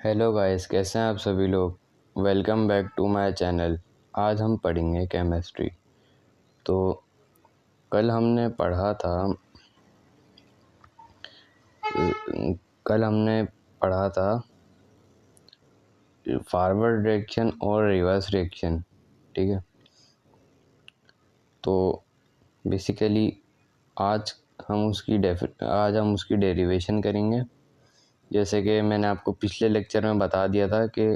Hello guys, कैसे हैं आप सभी लोग। Welcome back to my channel. आज हम पढ़ेंगे केमिस्ट्री। तो कल हमने पढ़ा था कल हमने पढ़ा था फॉरवर्ड रिएक्शन और रिवर्स रिएक्शन। ठीक है, तो बेसिकली आज आज हम उसकी डेरिवेशन करेंगे। जैसे कि मैंने आपको पिछले लेक्चर में बता दिया था कि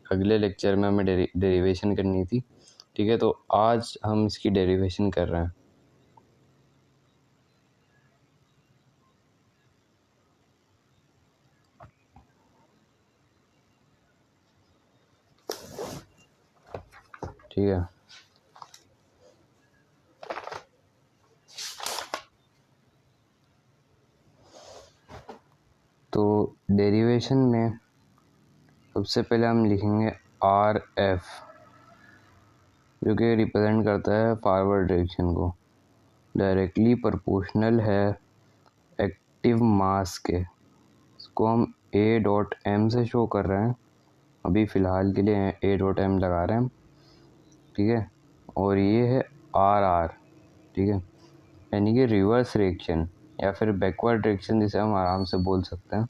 अगले लेक्चर में हमें डेरिवेशन करनी थी। ठीक है, तो आज हम इसकी डेरिवेशन कर रहे हैं। ठीक है, तो डेरिवेशन में सबसे पहले हम लिखेंगे आर एफ, जो कि रिप्रेजेंट करता है फॉरवर्ड डायरेक्शन को। डायरेक्टली प्रोपोर्शनल है एक्टिव मास के। इसको हम ए डॉट एम से शो कर रहे हैं, अभी फ़िलहाल के लिए ए डॉट एम लगा रहे हैं हम। ठीक है, और ये है आर आर। ठीक है, यानी कि रिवर्स रिएक्शन या फिर बैकवर्ड रिएक्शन, जिसे हम आराम से बोल सकते हैं।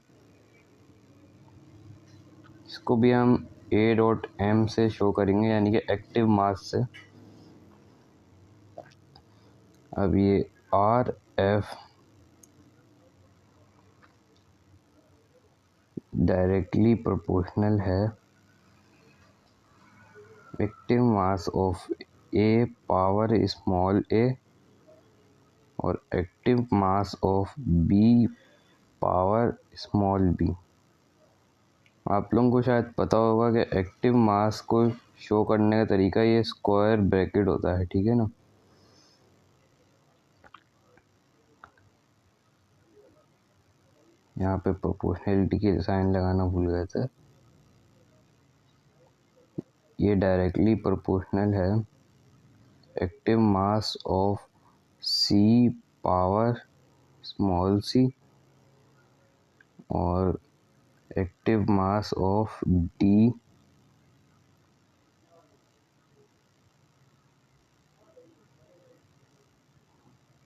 इसको भी हम ए डॉट एम से शो करेंगे, यानी कि एक्टिव मास से। अब ये आर एफ डायरेक्टली प्रोपोर्शनल है active mass of A power small a और active mass of B power small b. आप लोगों को शायद पता होगा कि एक्टिव मास को शो करने का तरीका ये स्क्वायर ब्रैकेट होता है। ठीक है ना, यहाँ पे प्रोपोर्शनलिटी की साइन लगाना भूल गए थे। ये डायरेक्टली प्रोपोर्शनल है active mass of C power small c और active mass of D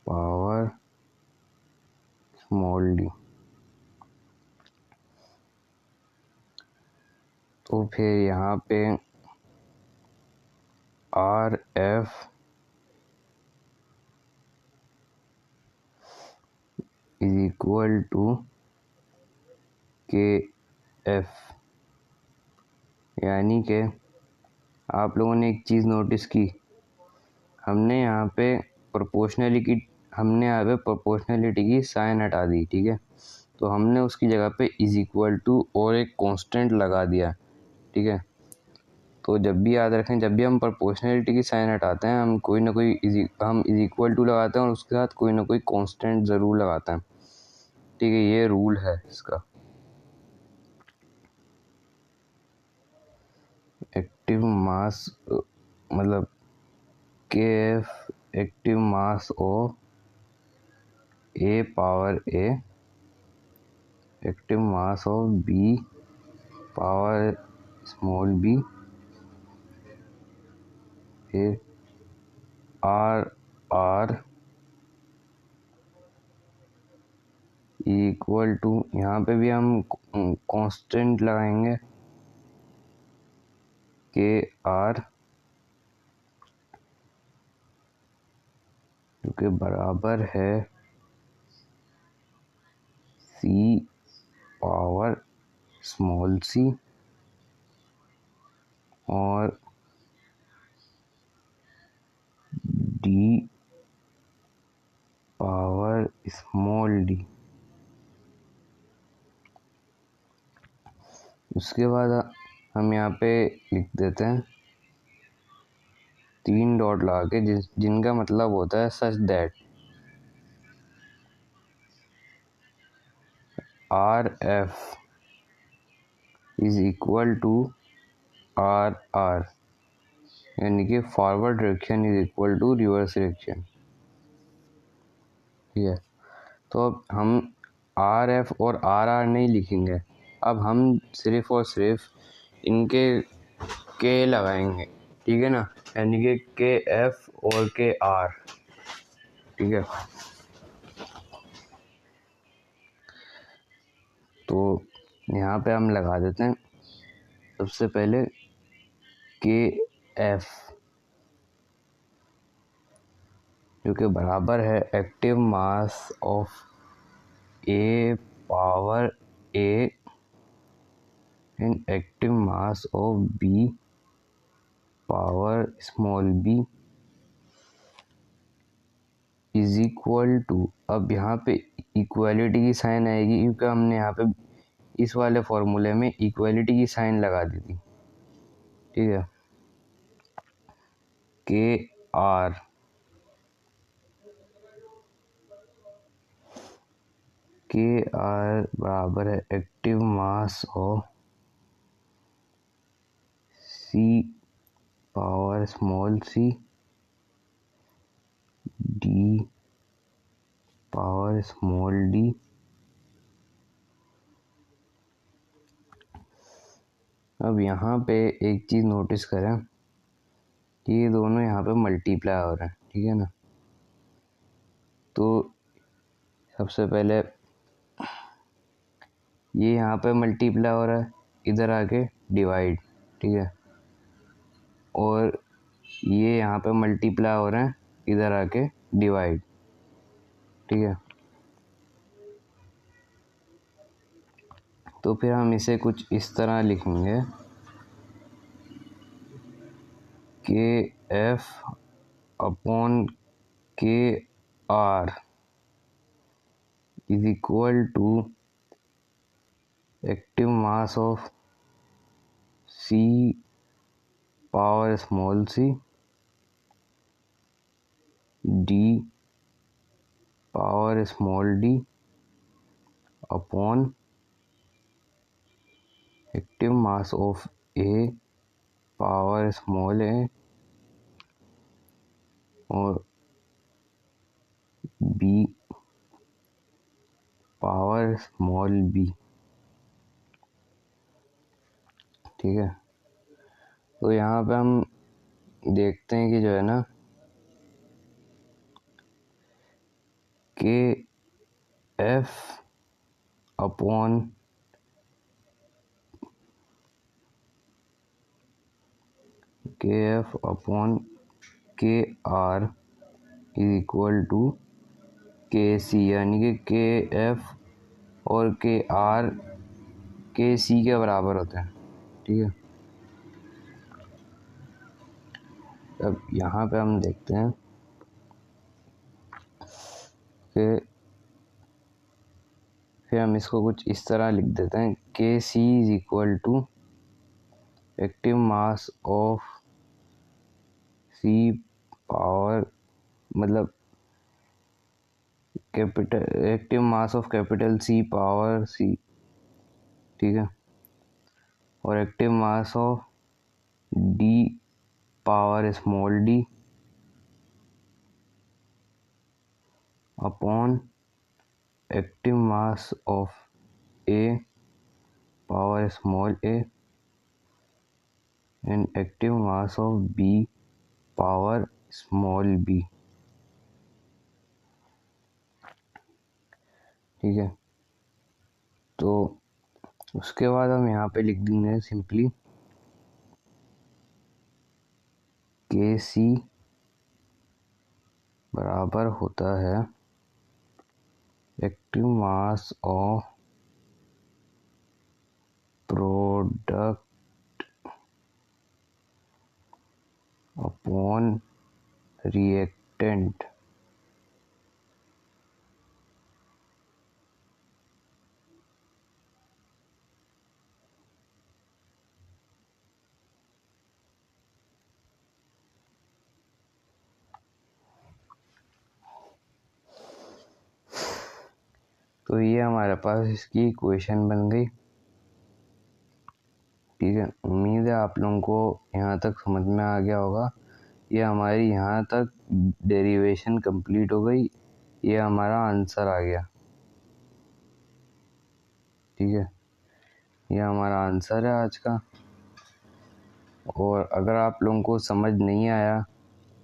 power small d. तो फिर यहाँ पे R F is equal to K F, यानी कि आप लोगों ने एक चीज़ नोटिस की, हमने यहाँ पे प्रोपोर्शनलिटी की साइन हटा दी। ठीक है, तो हमने उसकी जगह पे इज इक्वल टू और एक कांस्टेंट लगा दिया। ठीक है, तो जब भी याद रखें, जब भी हम प्रोपोर्शनलिटी की साइन हटाते हैं, हम कोई ना कोई इज इक्वल टू लगाते हैं और उसके साथ कोई ना कोई कांस्टेंट ज़रूर लगाते हैं। ठीक है, ये रूल है इसका। एक्टिव मास मतलब के F active mass of A power A, active mass of B power small B, फिर आर आर इक्वल टू, यहाँ पे भी हम कांस्टेंट लगाएंगे के आर, जो कि बराबर है सी पावर स्मॉल सी और डी पावर स्मॉल डी। उसके बाद हम यहाँ पे लिख देते हैं 3 डॉट लगा के, जिनका मतलब होता है such that R F is equal to R R, यानी कि forward direction is equal to reverse direction. ठीक है, तो अब हम आर एफ और आर आर नहीं लिखेंगे, अब हम सिर्फ और सिर्फ इनके के लगाएंगे, ठीक है ना, यानी कि के एफ और के आर, ठीक है। तो यहाँ पे हम लगा देते हैं सबसे पहले के एफ, जो कि बराबर है active mass of A power A and active mass of B power small B is equal to, अब यहाँ पे इक्वालिटी की साइन आएगी क्योंकि हमने यहाँ पे इस वाले फॉर्मूले में इक्वालिटी की साइन लगा दी थी, ठीक है। के आर बराबर है active mass of C power small C D power small D. अब यहाँ पे एक चीज़ नोटिस करें कि ये दोनों यहाँ पे मल्टीप्लाई हो रहे हैं, ठीक है ना। तो सबसे पहले ये यहाँ पे मल्टीप्लाई हो रहा है, इधर आके डिवाइड, ठीक है, और ये यहाँ पे मल्टीप्लाई हो रहे हैं, इधर आके डिवाइड, ठीक है। तो फिर हम इसे कुछ इस तरह लिखेंगे K F upon K R is equal to active mass of C power small C D power small d upon active mass of A power small a और बी पावर स्मॉल बी, ठीक है। तो यहाँ पे हम देखते हैं कि जो है ना के F upon K R is equal to के सी, यानी कि के एफ और के आर के सी के बराबर होते हैं, ठीक है। अब यहाँ पे हम देखते हैं कि फिर हम इसको कुछ इस तरह लिख देते हैं K C is equal to active mass of C power, मतलब capital active mass of capital C power C, ठीक है, और active mass of D power small d upon active mass of A power small a and active mass of B power small b, ठीक है। तो उसके बाद हम यहाँ पे लिख देंगे सिंपली के सी बराबर होता है active mass of product upon reactant, तो ये हमारे पास इसकी इक्वेशन बन गई, ठीक है। उम्मीद है आप लोगों को यहाँ तक समझ में आ गया होगा। ये हमारी यहाँ तक डेरिवेशन कंप्लीट हो गई, ये हमारा आंसर आ गया, ठीक है। ये हमारा आंसर है आज का। और अगर आप लोगों को समझ नहीं आया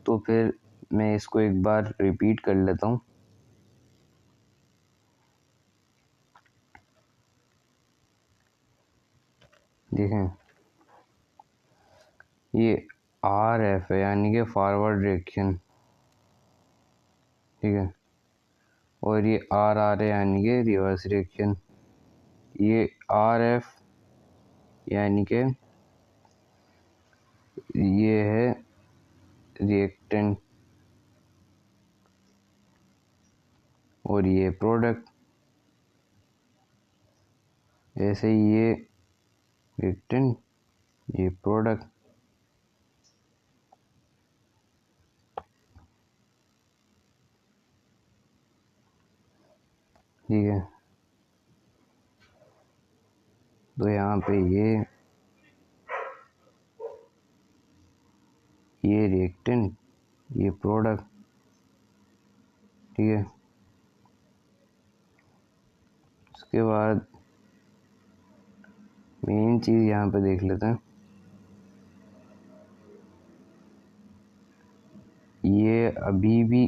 तो फिर मैं इसको एक बार रिपीट कर लेता हूँ। देखें, ये RF है यानी कि फॉरवर्ड डायरेक्शन, ठीक है। और ये RR है यानी कि रिवर्स डायरेक्शन। ये RF यानी कि ये है रिएक्टेंट और ये प्रोडक्ट। ऐसे ही ये रिएक्टेंट, ये प्रोडक्ट। ठीक है, तो यहाँ पे ये रिएक्टेंट, ये प्रोडक्ट, ठीक है। उसके बाद मेन चीज़ यहाँ पे देख लेते हैं। ये अभी भी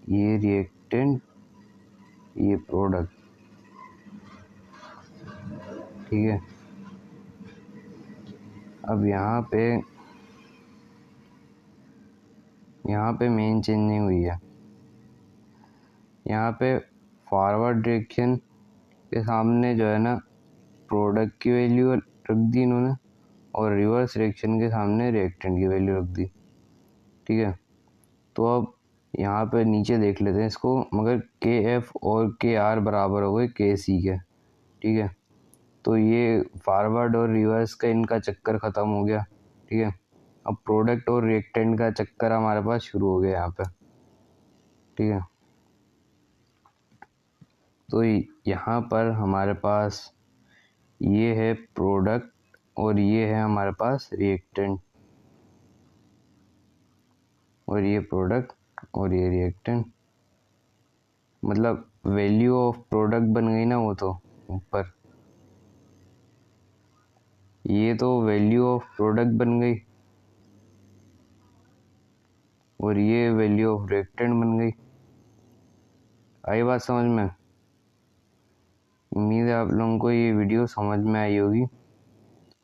ये रिएक्टेंट, ये प्रोडक्ट, ठीक है। अब यहाँ पे मेन चेंज नहीं हुई है। यहाँ पे फॉरवर्ड डायरेक्शन के सामने जो है ना प्रोडक्ट की वैल्यू रख दी इन्होंने, और रिवर्स डायरेक्शन के सामने रिएक्टेंट की वैल्यू रख दी, ठीक है। तो अब यहाँ पे नीचे देख लेते हैं इसको, मगर KF और KR बराबर हो गए KC के, ठीक है। तो ये फॉरवर्ड और रिवर्स का इनका चक्कर ख़त्म हो गया, ठीक है। अब प्रोडक्ट और रिएक्टेंट का चक्कर हमारे पास शुरू हो गया यहाँ पे, ठीक है। तो यहाँ पर हमारे पास ये है प्रोडक्ट और ये है हमारे पास रिएक्टेंट, और ये प्रोडक्ट और ये रिएक्टेंट। मतलब वैल्यू ऑफ प्रोडक्ट बन गई ना वो तो ऊपर, ये तो वैल्यू ऑफ प्रोडक्ट बन गई और ये वैल्यू ऑफ रिएक्टेंट बन गई। आई बात समझ में? उम्मीद है आप लोगों को ये वीडियो समझ में आई होगी।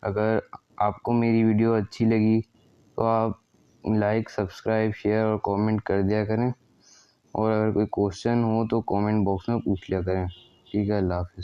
अगर आपको मेरी वीडियो अच्छी लगी तो आप लाइक, सब्सक्राइब, शेयर और कमेंट कर दिया करें। और अगर कोई क्वेश्चन हो तो कमेंट बॉक्स में पूछ लिया करें। ठीक है, अल्लाह हाफिज़।